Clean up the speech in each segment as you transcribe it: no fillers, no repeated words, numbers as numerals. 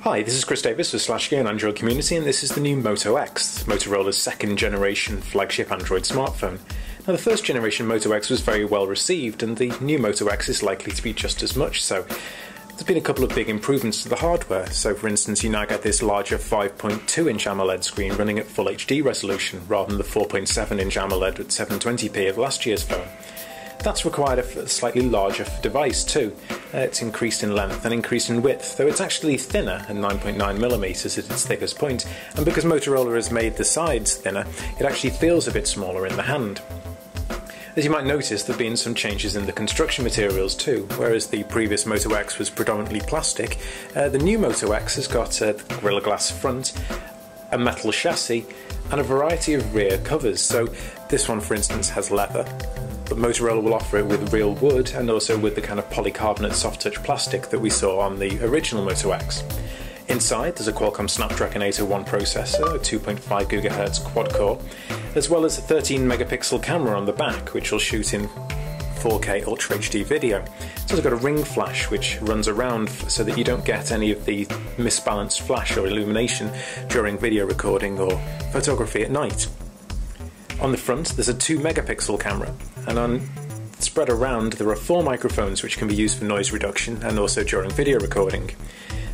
Hi, this is Chris Davis for SlashGear and Android Community, and this is the new Moto X, Motorola's second generation flagship Android smartphone. Now, the first generation Moto X was very well received, and the new Moto X is likely to be just as much so. There's been a couple of big improvements to the hardware, so for instance you now get this larger 5.2-inch AMOLED screen running at Full HD resolution rather than the 4.7-inch AMOLED at 720p of last year's phone. That's required a slightly larger device too. It's increased in length and increased in width, though it's actually thinner at 9.9mm at its thickest point, and because Motorola has made the sides thinner, it actually feels a bit smaller in the hand. As you might notice, there have been some changes in the construction materials too. Whereas the previous Moto X was predominantly plastic, the new Moto X has got a Gorilla Glass front, a metal chassis, and a variety of rear covers. So this one, for instance, has leather, but Motorola will offer it with real wood and also with the kind of polycarbonate soft touch plastic that we saw on the original Moto X. Inside there's a Qualcomm Snapdragon 801 processor, a 2.5 GHz quad-core, as well as a 13 megapixel camera on the back which will shoot in 4K Ultra HD video. It's also got a ring flash which runs around so that you don't get any of the misbalanced flash or illumination during video recording or photography at night. On the front there's a 2 megapixel camera, and spread around there are 4 microphones which can be used for noise reduction and also during video recording.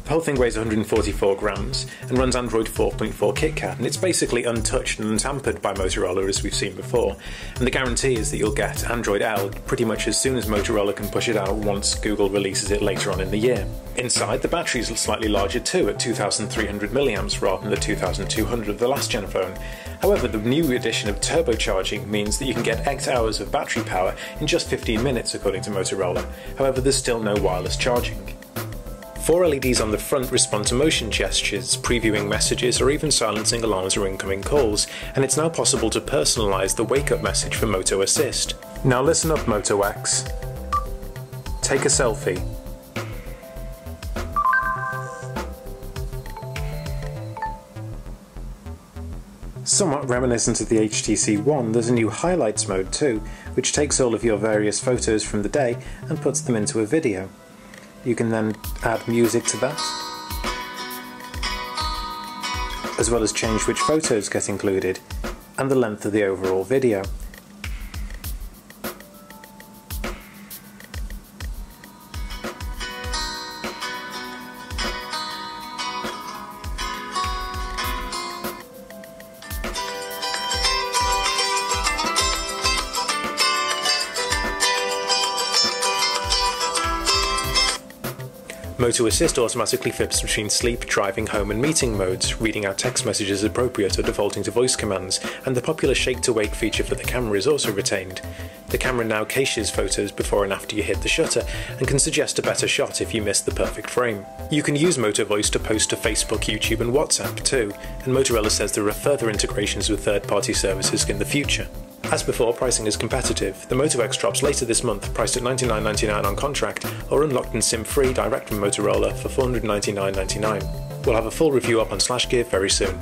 The whole thing weighs 144 grams and runs Android 4.4 KitKat, and it's basically untouched and untampered by Motorola as we've seen before. And the guarantee is that you'll get Android L pretty much as soon as Motorola can push it out once Google releases it later on in the year. Inside, the battery is slightly larger too, at 2300 mAh rather than the 2200 of the last gen phone. However, the new addition of turbocharging means that you can get 8 hours of battery power in just 15 minutes according to Motorola. However, there's still no wireless charging. 4 LEDs on the front respond to motion gestures, previewing messages, or even silencing alarms or incoming calls, and it's now possible to personalise the wake-up message for Moto Assist. Now listen up, Moto X. Take a selfie. Somewhat reminiscent of the HTC One, there's a new highlights mode too, which takes all of your various photos from the day and puts them into a video. You can then add music to that, as well as change which photos get included and the length of the overall video. Moto Assist automatically flips between sleep, driving, home and meeting modes, reading out text messages as appropriate or defaulting to voice commands, and the popular shake to wake feature for the camera is also retained. The camera now caches photos before and after you hit the shutter and can suggest a better shot if you miss the perfect frame. You can use Moto Voice to post to Facebook, YouTube and WhatsApp too, and Motorola says there are further integrations with third-party services in the future. As before, pricing is competitive. The Moto X drops later this month, priced at $99.99 on contract, or unlocked and SIM-free direct from Motorola for $499.99. We'll have a full review up on SlashGear very soon.